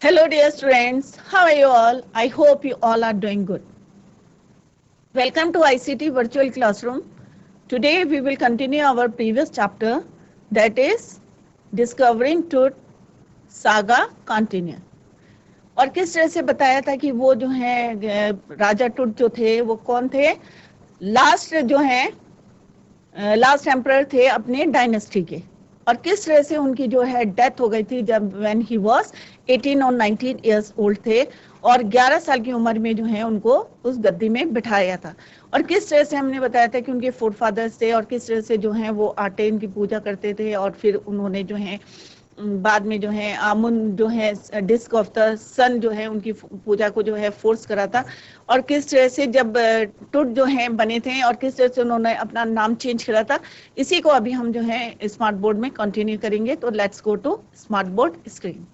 Hello, dear students. How are you all? I hope you all are doing good. Welcome to ICT Virtual Classroom. Today, we will continue our previous chapter, that is Discovering Truth Saga Continue. और किस तरह से बताया था कि वो जो है राजा टुट जो थे वो कौन थे, लास्ट एम्परर थे अपने डायनेस्टी के, और किस तरह से उनकी जो है डेथ हो गई थी जब व्हेन ही वाज 18 और 19 इयर्स ओल्ड थे, और 11 साल की उम्र में जो है उनको उस गद्दी में बिठाया था। और किस तरह से हमने बताया था कि उनके फोर फादर्स थे और किस तरह से जो है वो आटेन की पूजा करते थे, और फिर उन्होंने जो है बाद में जो है आमुन जो है डिस्क ऑफ द सन जो है उनकी पूजा को जो है फोर्स करा था, और किस तरह से जब टुट जो है बने थे और किस तरह से उन्होंने अपना नाम चेंज करा था। इसी को अभी हम जो है स्मार्ट बोर्ड में कंटिन्यू करेंगे। तो let's go to smart board screen.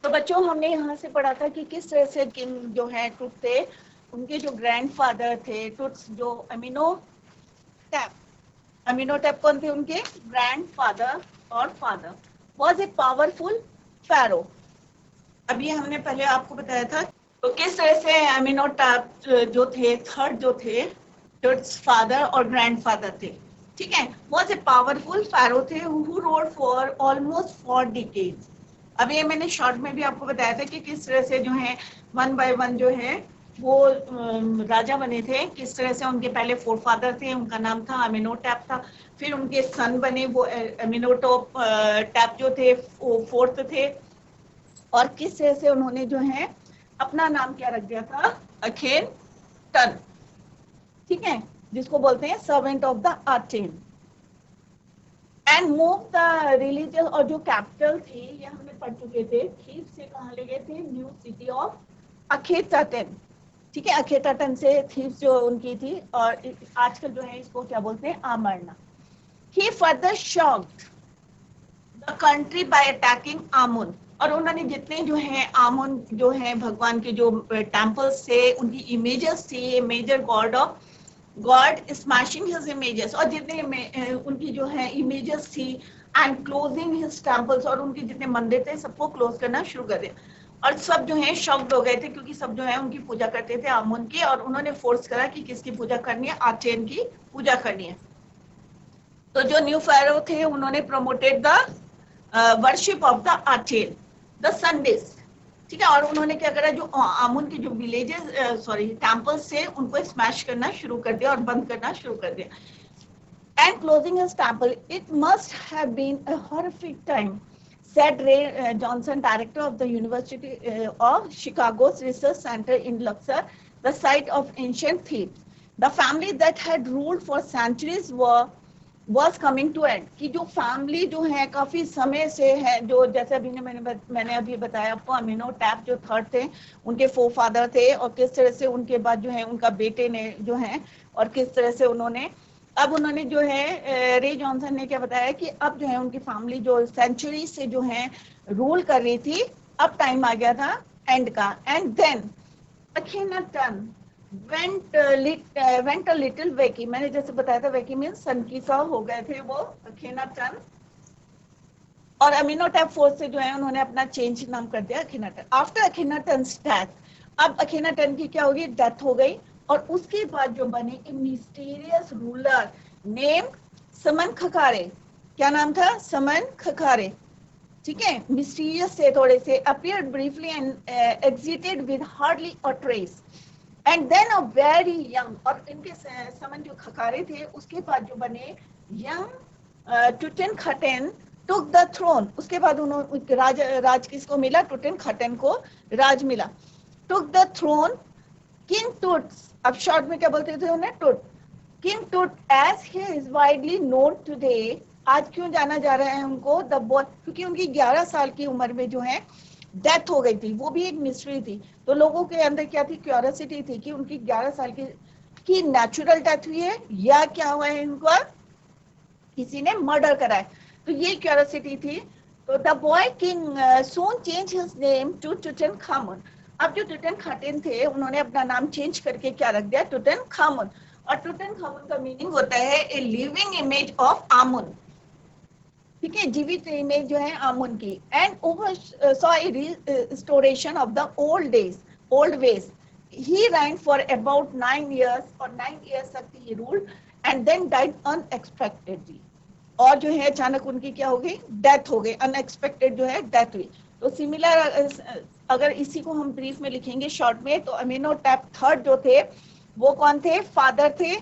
तो बच्चों, हमने यहाँ से पढ़ा था कि किस तरह से किंग जो है टुट थे, उनके जो ग्रैंडफादर थे टुट्स जो अमीनोटेप कौन थे, उनके ग्रैंडफादर और father was a powerful pharaoh। अभी हमने पहले आपको बताया था तो किस तरह से अमीनोटेप जो थे थर्ड जो थे टुट्स फादर और ग्रैंडफादर थे, ठीक है, was a powerful pharaoh थे who ruled for almost 4 decades। अब ये मैंने शॉर्ट में भी आपको बताया था कि किस तरह से जो है वन बाय वन जो है वो राजा बने थे, किस तरह से उनके पहले फोर फादर थे, उनका नाम था अमीनोटेप था, फिर उनके सन बने वो अमीनोटेप जो थे वो फोर्थ थे, और किस तरह से उन्होंने जो है अपना नाम क्या रख दिया था, अखेनटन, ठीक है, जिसको बोलते हैं servant of the Aten, and move the religious, और जो कैपिटल थी ये हमने पढ़ चुके थे, थीव से कहाँ ले गए थे, न्यू सिटी ऑफ अखेटाटन, ठीक है, अखेटाटन से थीव्स जो उनकी थी, और आजकल जो है इसको क्या बोलते हैं, आमरना। He further shocked the country by attacking Amun, और उन्होंने जितने जो है आमुन जो है भगवान के जो टेम्पल्स थे उनकी इमेजेस थी, major god smashing his images, और जितने उनकी जो है इमेजेस थी एंड क्लोजिंग हिज टेम्पल्स, और उनके जितने मंदिर थे सबको क्लोज करना शुरू कर दिया, और सब जो है शॉक्ड हो गए थे क्योंकि सब जो है उनकी पूजा करते थे आमुन की, और उन्होंने फोर्स करा कि किसकी पूजा करनी है, आटेन की पूजा करनी है। तो जो न्यू फेरो थे उन्होंने promoted the worship of the Aten the Sundays, ठीक है, और उन्होंने क्या करा, जो आमुन के जो विलेजेस टेम्पल्स थे उनको स्मैश करना शुरू कर दिया और बंद करना शुरू कर दिया। And closing his temple, it must have been a horrific time, said Ray Johnson, director of the University of Chicago's Research Center in Luxor, the site of ancient Thebes. The family that had ruled for centuries was coming to end, कि जो family जो है काफी समय से है, जो जैसे अभी मैंने अभी बताया आपको, अमीनोटेप जो थर्ड थे उनके फोर फादर थे, और किस तरह से उनके बाद जो है उनका बेटे ने जो है, और किस तरह से उन्होंने जो है रे जॉनसन ने क्या बताया कि अब जो है उनकी फैमिली जो सेंचुरी से जो है रूल कर रही थी, अब टाइम आ गया था एंड का। And then Akhenaten went a little wacky, मैंने जैसे बताया था wacky मीन्स सनकीसा हो गए थे वो अखेनाटन, और अमीनोटेप फोर्स से जो है उन्होंने अपना चेंज नाम कर दिया अखेनाटन। आफ्टर अखेनाटन्स डेथ, अब अखेनाटन की क्या होगी, डेथ हो गई, और उसके बाद जो बने ए मिस्टीरियस रूलर नेम समन खखारे, क्या नाम था, समन खखारे, ठीक है, मिस्टीरियस से थोड़े से, appeared briefly and exited with hardly a trace, and then a very young, और इनके समन जो खखारे थे उसके बाद जो बने यंग टुटनखटेन took the throne, उसके बाद उन्होंने राज किसको मिला, टुटनखटेन को राज मिला, took the throne King Tut, अब शॉर्ट में क्या बोलते थे उन्हें, टुट, King Tut as he is widely known today, आज क्यों जाना जा रहा है उनको, द बॉय, क्योंकि उनकी 11 साल की उम्र में जो है डेथ हो गई थी, वो भी एक मिस्ट्री थी, तो लोगों के अंदर क्या थी, क्यूरियोसिटी थी कि उनकी 11 साल की नेचुरल डेथ हुई है या क्या हुआ है, इनको किसी ने मर्डर करा है, तो ये क्यूरियोसिटी थी। तो the boy king soon change his name to Tutankhamun, अब जो टुटनखाटेन थे उन्होंने अपना नाम चेंज करके क्या रख दिया, टुटनखामुन, और टुटनखामुन का मीनिंग होता है a living image of Amun, ठीक है, जीवित इमेज जो है आमुन की, and oversaw a restoration of the old ways. He reigned for about 9 years, और 9 years तक he ruled, and then died unexpectedly. और जो है अचानक उनकी क्या हो गई, डेथ हो गई, अनएक्सपेक्टेड जो है डेथ हुई. तो सिमिलर अगर इसी को हम ब्रीफ में लिखेंगे शॉर्ट में, तो अमीनोटेप थर्ड जो थे वो कौन थे, फादर थे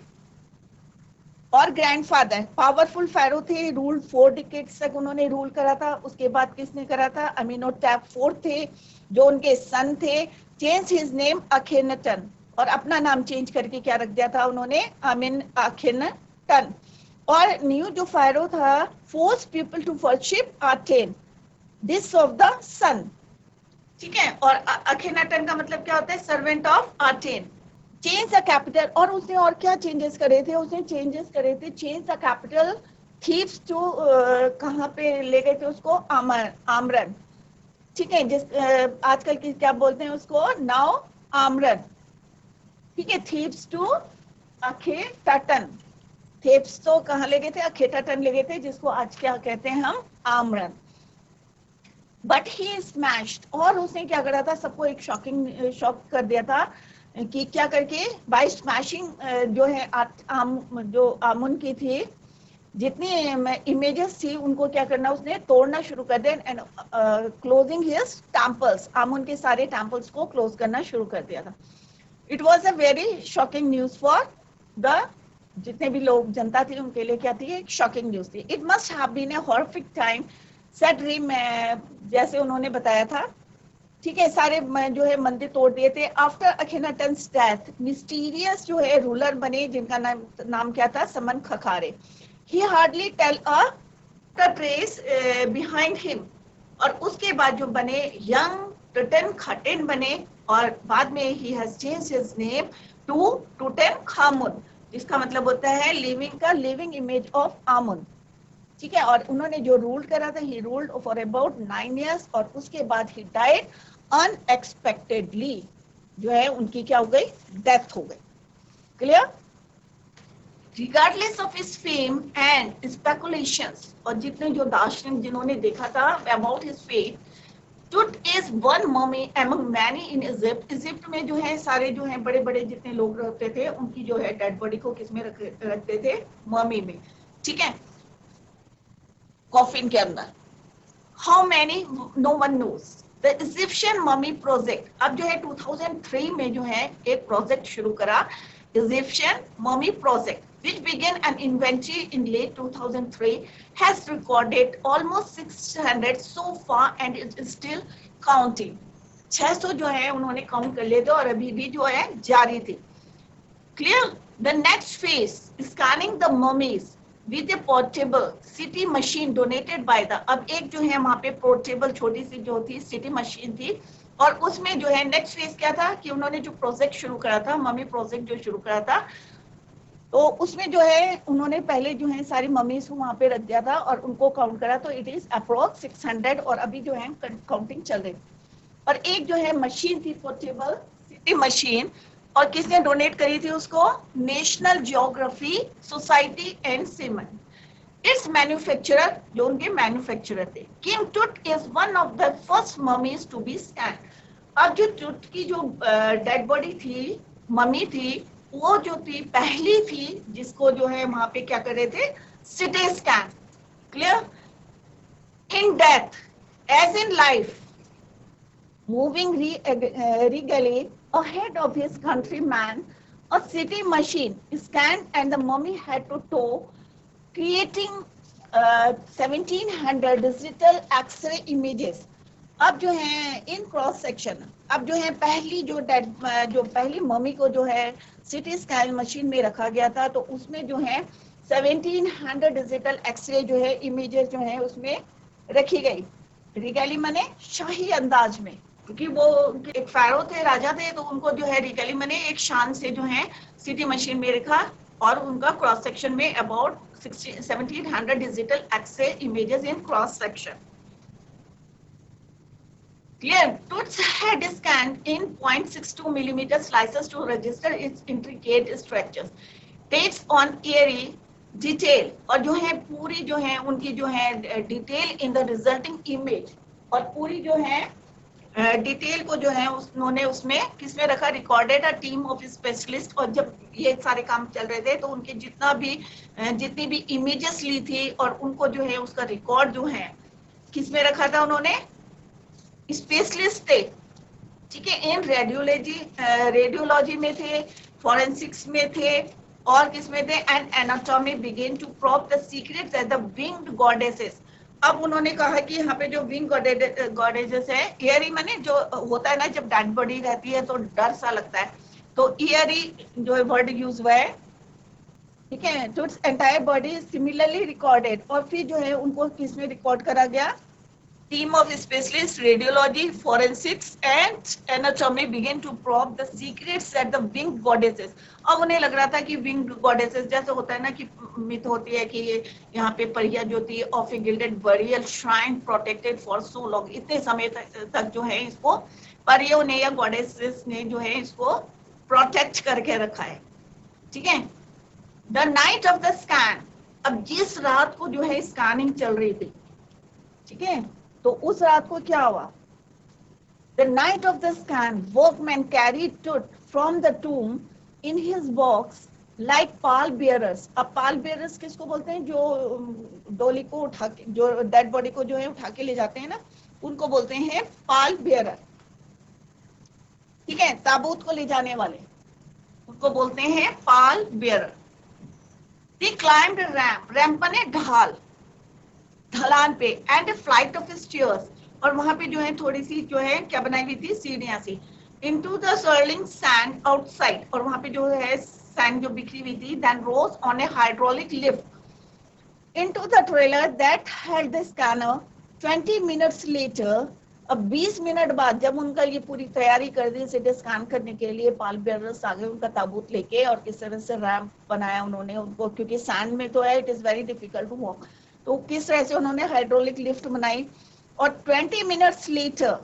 और ग्रैंडफादर. पावरफुल फेरो थे, रूल 4 डिकेड्स तक उन्होंने रूल करा था. उसके बाद किसने करा था, अमीनोटेप फोर्थ थे जो उनके सन थे. चेंज हिज नेम अखेनटन, और अपना नाम चेंज करके क्या रख दिया था उन्होंने, अमीन अखेनटन. और न्यू जो फेरो था, force people to worship Aten, this of the sun. ठीक है, और अखेनाटन का मतलब क्या होता है, servant of Aten. Change the capital, और उसने और क्या चेंजेस करे थे, उसने चेंजेस करे थे, change the capital Thebes to, कहाँ पे ले गए थे उसको, आमरन. ठीक है, जिस आजकल की क्या बोलते हैं उसको, नाउ आमरन. ठीक है, थीव्स टू अखेटाटन. थेप्स तो कहाँ ले गए थे, अखेटाटन ले गए थे, जिसको आज क्या कहते हैं हम, आमरन. बट ही स्मैश्ड, और उसने क्या करा था, सबको एक शॉक कर दिया था कि क्या करके, बाय स्मैशिंग जो है जो आमुन की थी, जितनी इमेजेस थी उनको क्या करना, उसने तोड़ना शुरू कर दिया, एंड क्लोजिंग हिज टेम्पल्स, आमुन के सारे टेम्पल्स को क्लोज करना शुरू कर दिया था. It was a very shocking news for the, जितने भी लोग जनता थी उनके लिए क्या थी, एक शॉकिंग न्यूज थी. It must have been a horrific time, said Reem, जैसे उन्होंने बताया था. ठीक है, सारे जो है मंदिर तोड़ दिए थे. आफ्टर अखेनाटन्स डेथ, मिस्टीरियस जो है रूलर बने, जिनका नाम क्या था, समन खखारे. He hardly tell a trace behind him, और उसके बाद जो बने यंग टुटन खटेन बने, और बाद में he has changed his name to Tutankhamun, जिसका मतलब होता है लिविंग का, लिविंग इमेज ऑफ आमुन. ठीक है, और उन्होंने जो रूल करा था, he ruled for about 9 years, और उसके बाद ही डाइड अनएक्सपेक्टेडली, जो है उनकी क्या हो गई, डेथ हो गई. Clear. Regardless of his fame and speculations, और जितने जो दार्शनिक जिन्होंने देखा था अबाउट हिज फेम, टूट is one mummy among many in Egypt. Egypt में जो है सारे जो है बड़े बड़े जितने लोग रहते थे, उनकी जो है डेड बॉडी को किसमें रखते थे, ममी में. ठीक है, कॉफिन के अंदर. How many, no one knows. The Egyptian mummy project, अब जो है 2003 में जो है एक प्रोजेक्ट शुरू करा, Egyptian mummy project, which began an inventory in late 2003, has recorded almost 600 so far and it is still counting. 600 जो है उन्होंने काउंट कर लिए थे और अभी भी जो है जारी थी. Clear. The next phase, scanning the mummies with a portable CT machine donated by the, अब एक जो है वहाँ पे पोर्टेबल छोटी सी जो थी CT मशीन थी, और उसमें जो है नेक्स्ट फेज क्या था कि उन्होंने जो प्रोजेक्ट शुरू करा था, मम्मी प्रोजेक्ट जो शुरू करा था, तो उसमें जो है उन्होंने पहले जो है सारी मम्मीज को वहाँ पे रख दिया था और उनको काउंट करा, तो इट इज अप्रोक्स 600, और अभी जो है काउंटिंग चल रही. और एक जो है मशीन थी पोर्टेबल CT मशीन, और किसने डोनेट करी थी उसको, National Geography Society and Siemens. It's manufacturer, जो उनके मैन्युफैक्चरर थे, King Tut is one of the first mummies to be scan. अब जो टूट की जो डेड बॉडी थी, मम्मी थी, वो जो थी पहली थी जिसको जो है वहां पे क्या कर रहे थे, CT scan. Clear. In death as in life, moving regally ahead of his countryman, a CT machine scanned and the mummy had to tow, creating 1700 digital X-ray images. अब जो है इन क्रॉस सेक्शन, अब जो है पहली जो पहली मम्मी को जो है CT स्कैन मशीन में रखा गया था, तो उसमें जो है 1700 डिजिटल एक्सरे जो है इमेजेस जो है उसमें रखी गई. रिगली मने शाही अंदाज में, क्योंकि वो एक फैरो थे, राजा थे, तो उनको जो है रिगली मने एक शान से जो है CT मशीन में रखा, और उनका क्रॉस सेक्शन में about 1700 digital x ray images in cross section. Clear. Toots had scanned in 0.62 millimeter slices to register its intricate structures. Dates on Erie detail और जो है पूरी जो है उनकी जो है detail in the resulting image, और पूरी जो है डिटेल को जो है उन्होंने उसमें किसमें रखा, recorded a team of specialist. और जब ये सारे काम चल रहे थे तो उनके जितनी भी इमेजेस ली थी और उनको जो है उसका रिकॉर्ड जो है किसमें रखा था उन्होंने, स्पेशलिस्ट थे, ठीक है। इन रेडियोलॉजी में थे, फॉरेंसिक्स में थे, और किसमें थे, and anatomy begin to probe the secrets at the winged goddesses. अब उन्होंने कहा कि यहाँ पे जो विंग गॉडेसेस है, ईयरी माने जो होता है ना, जब डेड बॉडी रहती है तो डर सा लगता है, तो ईयरी जो है वर्ड यूज हुआ है, ठीक है। तो its entire body similarly recorded, और फिर जो है उनको किसमें रिकॉर्ड करा गया, team of specialists radiology forensics and anatomy began to probe the secrets at the winged goddesses। अब उन्हें लग रहा था कि winged goddesses जैसे होता है ना कि मिथ होती है कि ये यहाँ पे परियां जो थी of a gilded burial shrine protected for so long, इतने समय तक जो है इसको परियों ने या goddesses ने जो है इसको प्रोटेक्ट करके रखा है, ठीक है। The night of the scan, अब जिस रात को जो है स्कैनिंग चल रही थी, ठीक है, तो उस रात को क्या हुआ, the night of the scan workmen carried Tut from the tomb in his box like pall bearers। अब pall bearers किसको बोलते हैं, जो डोली को उठा के, जो डेड बॉडी को जो है उठा के ले जाते हैं ना, उनको बोलते हैं pall bearer, ठीक है, ताबूत को ले जाने वाले उनको बोलते हैं pall bearer। They climbed a ramp बने ढाल, ढलान पे, एंड फ्लाइट ऑफ स्टेयर्स, और वहां पे जो है थोड़ी सी जो है क्या बनाई हुई थी, सीढ़ियां सी, into the swirling sand outside, और वहां पे जो है सैंड जो बिखरी हुई थी, then rose on a hydraulic lift into the trailer that held the scanner. 20 minutes later, अब 20 मिनट बाद जब उनका ये पूरी तैयारी कर दी सीधे स्कैन करने के लिए, पाल बेयरर्स आ गए उनका ताबूत लेके, और किस तरह से रैंप बनाया उन्होंने उनको, क्योंकि सैंड में तो है, it is very difficult to walk, तो किस तरह से उन्होंने हाइड्रोलिक लिफ्ट बनाई। और 20 मिनट्स लेटर,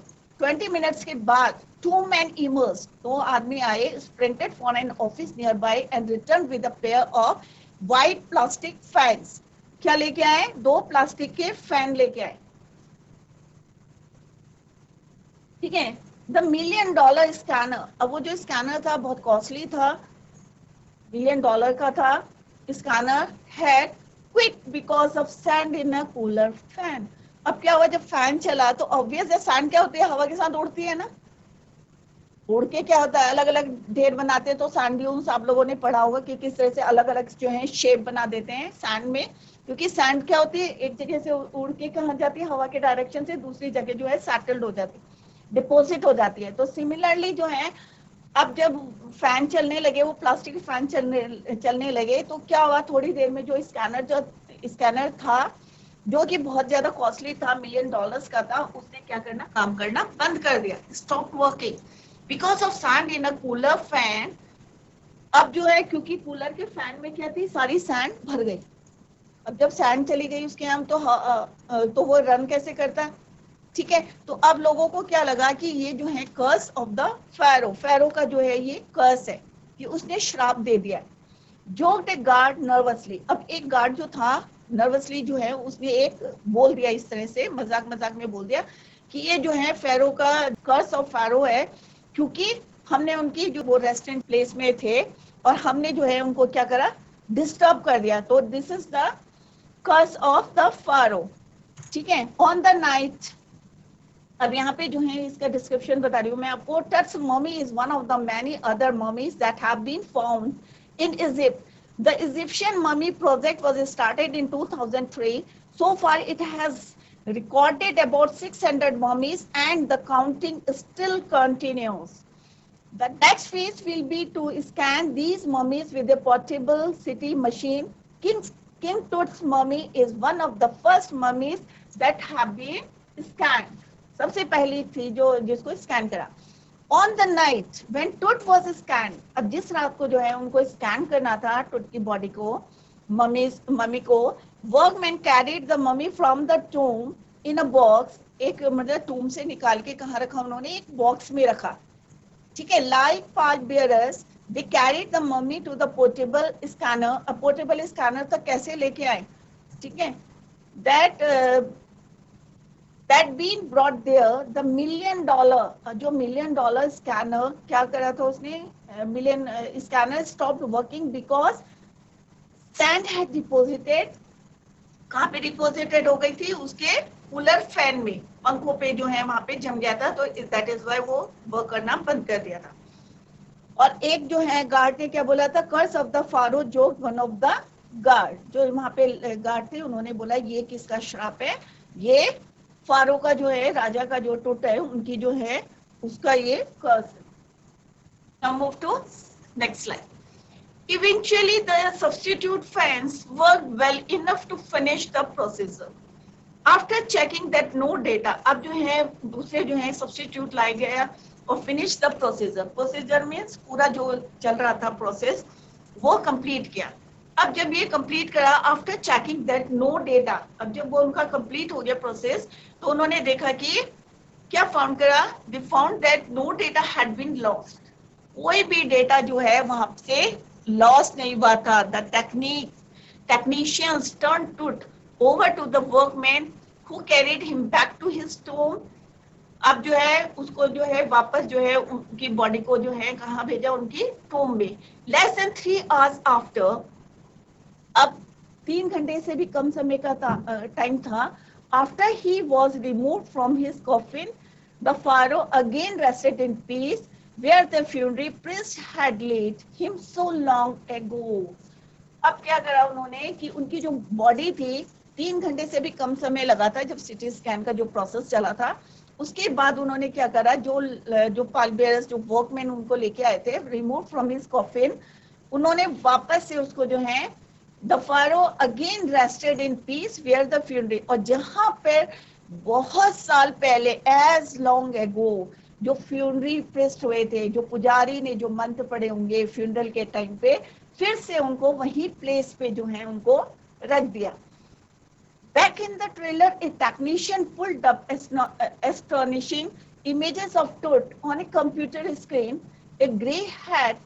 20 मिनट्स के बाद, 2 men emerged, 2 आदमी आए, sprinted for an office nearby and returned with a pair of white plastic fans। क्या लेके आए, 2 प्लास्टिक के फैन लेके आए, ठीक है। द $1 million स्कैनर, अब वो जो स्कैनर था बहुत कॉस्टली था, $1 million का था scanner, had quick because of sand in a cooler fan. अब क्या हुआ, जब फैन चला तो ऑब्वियस है सैंड क्या होती है, हवा के साथ उड़ती है ना, उड़ के क्या होता है, अलग अलग ढेर बनाते हैं, तो सैंड ड्यून्स आप लोगों ने पढ़ा होगा कि किस तरह से अलग अलग जो है शेप बना देते हैं सैंड में, क्योंकि सैंड क्या होती है, एक जगह से उड़ के कहाँ जाती है, हवा के डायरेक्शन से दूसरी जगह जो है सेटल्ड हो जाती है, डिपोजिट हो जाती है। तो सिमिलरली जो है, अब जब फैन चलने लगे, वो प्लास्टिक के फैन चलने लगे, तो क्या हुआ, थोड़ी देर में जो स्कैनर था जो कि बहुत ज्यादा कॉस्टली था, $1 million का था, उसने क्या करना, काम करना बंद कर दिया, stop working because of sand in a cooler fan. अब जो है, क्योंकि कूलर के फैन में क्या थी, सारी सैंड भर गई। अब जब सैंड चली गई उसके हम तो वो रन कैसे करता है, ठीक है। तो अब लोगों को क्या लगा कि ये जो है कर्स ऑफ द फैरो का जो है ये कर्स है, कि उसने श्राप दे दिया। जोक्ड ए गार्ड नर्वसली, अब एक गार्ड जो था नर्वसली जो है उसने एक बोल दिया, इस तरह से मजाक मजाक में बोल दिया कि ये जो है फैरो का कर्स ऑफ फैरो है, क्योंकि हमने उनकी जो वो रेस्टोरेंट प्लेस में थे और हमने जो है उनको क्या करा, डिस्टर्ब कर दिया, तो this is the curse of the pharaoh, ठीक है। ऑन द नाइट, अब यहाँ पे जो है इसका डिस्क्रिप्शन बता रही हूँ मैं आपको। Tut's mummy is one of the many other mummies that have been found in Egypt. The Egyptian mummy project was started in 2003. So far it has recorded about 600 mummies and the counting still continues. The next phase will be to scan these mummies with a portable CT machine. King Tut's mummy is one of the first mummies that have been scanned. सबसे पहली थी जो जिसको scan करा। On the night when Tut was scanned, अब जिस रात को जो है उनको स्कैन करना था टुट की बॉडी को, मम्मी को, workman carried the mummy from the टूम in a box, एक मतलब टूम से निकाल के कहाँ रखा उन्होंने, एक बॉक्स में रखा, ठीक है। Like pall bearers they carried the mummy to the portable scanner, portable scanner तक कैसे लेके आए, ठीक है, that that being brought there, the $1 million, जो $1 million स्कैनर क्या करा था उसने, million scanner stopped working because sand had deposited, कहाँ पे डिपोजिटेड हो गई थी, उसके कूलर फैन में, पंखों पे जो है वहां पे जम गया था, तो दैट इज वाई वो वर्क करना बंद कर दिया था। और एक जो है गार्ड ने क्या बोला था, curse of the pharaoh joke one of the guard, जो वहां पे गार्ड थे उन्होंने बोला ये किसका श्राप है, ये फारो का जो है, राजा का जो टुट है उनकी जो है उसका ये कर्स है। Now move to next slide. Eventually, the substitute fans worked well enough to finish the procedure. After checking that no data, अब जो है दूसरे जो है substitute लाया गया और finish the procedure. Procedure means पूरा जो चल रहा था process वो complete किया। अब जब ये complete करा, after checking that no data, अब जब वो उनका complete हो गया process, तो उन्होंने देखा कि क्या found करा, they found that no data had been lost. कोई भी डेटा जो है वहां से लॉस नहीं हुआ था। The technicians turned Tut over to the workmen who carried him back to his tomb. अब जो है उसको जो है वापस जो है उनकी बॉडी को जो है कहाँ भेजा, उनकी टूम में। लेस देन 3 hours आफ्टर, अब 3 घंटे से भी कम समय का टाइम था, after he was remove from his coffin, the pharaoh again rested in peace where the funerary priest had laid him so long ago. अब क्या करा उन्होंने कि उनकी जो बॉडी थी, 3 घंटे से भी कम समय लगा था जब सिटी स्कैन का जो प्रोसेस चला था, उसके बाद उन्होंने क्या करा, जो पालबेयर्स, जो वर्कमैन उनको लेके आए थे, रिमूव फ्रॉम हिज कॉफिन, उन्होंने वापस से उसको जो है the pharaoh again rested in peace where the funerary, और जहां पर बहुत साल पहले, एज लॉन्ग एगो, जो फ्यूनरी प्रिस्ट हुए थे, जो पुजारी ने जो मंत्र पढ़े होंगे फ्यूनरल के टाइम पे, फिर से उनको वही प्लेस पे जो है उनको रख दिया। Back in the trailer, a technician pulled up astonishing images of Tut on a computer screen. A gray hat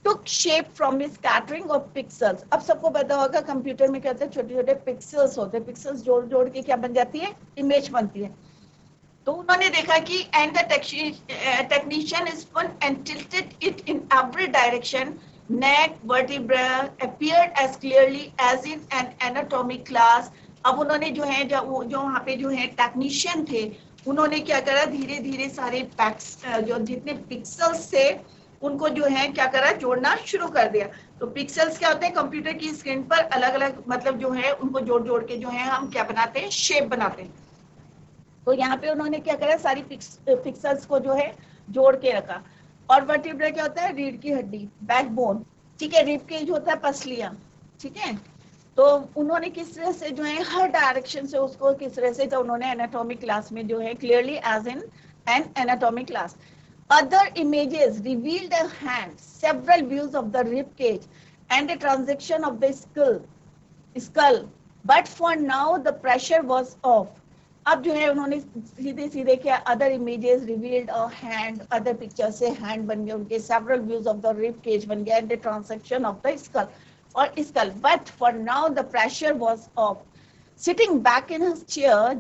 took shape from a scattering of pixels. अब सबको पता होगा कंप्यूटर में कहते हैं छोटे छोटे पिक्सल्स होते हैं, पिक्सल्स जोड़ जोड़ के क्या बन जाती है, इमेज बनती है। तो उन्होंने देखा कि and the technician spun and tilted it in every direction. Neck vertebra appeared as clearly as in an anatomy class. अब उन्होंने जो है जो वहाँ पे जो है टेक्नीशियन थे, उन्होंने क्या करा, धीरे धीरे सारे जो जितने पिक्सल्स थे उनको जो है क्या करा, जोड़ना शुरू कर दिया। तो पिक्सल्स क्या होते हैं, कंप्यूटर की स्क्रीन पर अलग अलग मतलब जो है उनको जोड़ जोड़ के जो है हम क्या बनाते हैं, शेप बनाते हैं। तो यहाँ पे उन्होंने क्या करा, सारी पिक्सल्स को जो है जोड़ के रखा। और वर्टिब्रा क्या होता है, रीढ़ की हड्डी, बैकबोन, ठीक है, रिब केज होता है पसलियां, ठीक है। तो उन्होंने किस तरह से जो है हर डायरेक्शन से उसको किस तरह से, तो उन्होंने एनाटॉमिक क्लास में जो है clearly as in an anatomic class. Other images revealed a hand, several views of the rib cage and the transaction of the skull, but for now the pressure was off. अब जो है उन्होंने सीधे सीधे क्या, other images revealed a hand, other picture से hand बन गए उनके, several views of the rib cage बन गया, and the transaction of the skull और skull, but for now the pressure was of. Sitting back in his chair,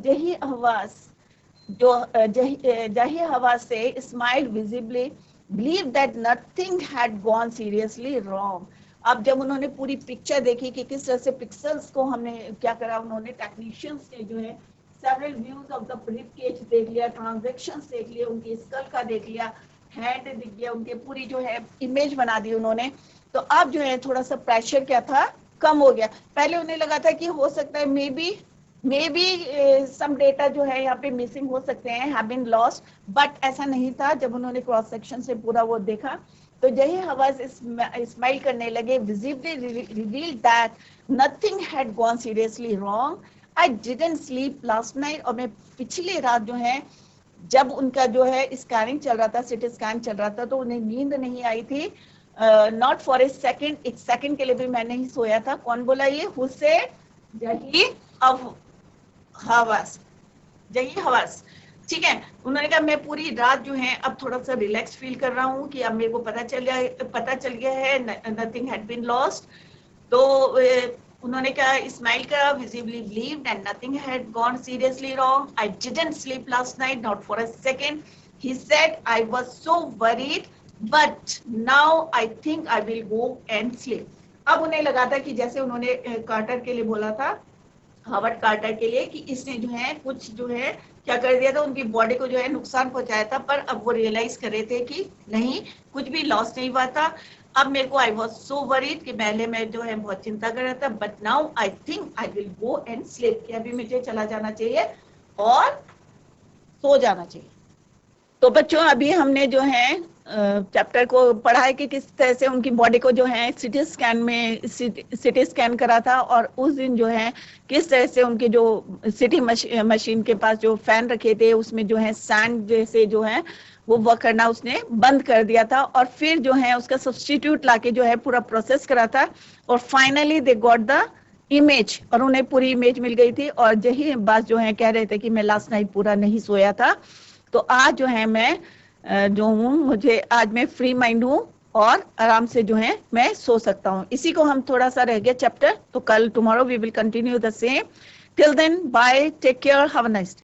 जही हवास से smile visibly, believe that nothing had gone seriously wrong. अब जब उन्होंने पूरी picture देखी कि किस तरह से पिक्सल्स को हमने क्या करा, उन्होंने टेक्नीशियंस ने जो है several views of the rib cage देख लिया, ट्रांजैक्शंस देख लिए, उनकी स्कल का देख लिया, हैंड दिख गया, उनके पूरी जो है इमेज बना दी उन्होंने। तो अब जो है थोड़ा सा प्रेशर क्या था, कम हो गया। पहले उन्हें लगा था कि हो सकता है मे बी सम डेटा जो है यहाँ पे मिसिंग हो सकते हैं, हैव बीन लॉस्ट, बट ऐसा नहीं था। जब उन्होंने क्रॉस सेक्शन से पूरा वो देखा तो यही हवा स्माइल करने लगे, visibly revealed that nothing had gone seriously wrong. I didn't sleep last night, और मैं पिछली रात जो है जब उनका जो है स्कैनिंग चल रहा था, सिटी स्कैन चल रहा था, तो उन्हें नींद नहीं आई थी, नॉट फॉर ए सेकेंड, एक सेकेंड के लिए भी मैं नहीं सोया था। कौन बोला ये, हुसैन जही हवास, जही हवास। ठीक है। उन्होंने कहा मैं पूरी रात जो है अब थोड़ा सा रिलैक्स फील कर रहा हूँ कि अब मेरे को पता चल गया है, नथिंग हैड बीन लॉस्ट। तो उन्होंने कहा इस्माइल का visibly relieved and nothing had gone seriously wrong. I didn't sleep last night, not for a second. He said I was so worried but now I think I will go and sleep. अब उन्हें लगा था कि जैसे उन्होंने quarter के लिए बोला था, हावर्ड कार्टर के लिए, कि इसने जो है कुछ जो है क्या कर दिया था, उनकी बॉडी को जो है नुकसान पहुंचाया था। पर अब वो रियलाइज कर रहे थे कि नहीं, कुछ भी लॉस नहीं हुआ था। अब मेरे को आई वॉज सो वरीड कि पहले मैं जो है बहुत चिंता कर रहा था, but now I think I will go and sleep, कि अभी मुझे चला जाना चाहिए और सो जाना चाहिए। तो बच्चों अभी हमने जो है चैप्टर को पढ़ा है कि किस तरह से उनकी बॉडी को जो है सिटी स्कैन करा था, और उस दिन जो है किस तरह से उनके जो सिटी मशीन के पास जो फैन रखे थे उसमें जो है सैंड जैसे जो है वो वर्क करना उसने बंद कर दिया था, और फिर जो है उसका सब्स्टिट्यूट लाके जो है पूरा प्रोसेस करा था, और finally they got the image, और उन्हें पूरी इमेज मिल गई थी। और यही बात जो है कह रहे थे कि मैं लास्ट नाइट पूरा नहीं सोया था, तो आज जो है मैं जो हूँ, मुझे आज मैं फ्री माइंड हूँ और आराम से जो है मैं सो सकता हूँ। इसी को हम थोड़ा सा रह गया चैप्टर, तो कल tomorrow we will continue the same. Till then bye, take care, have a nice day.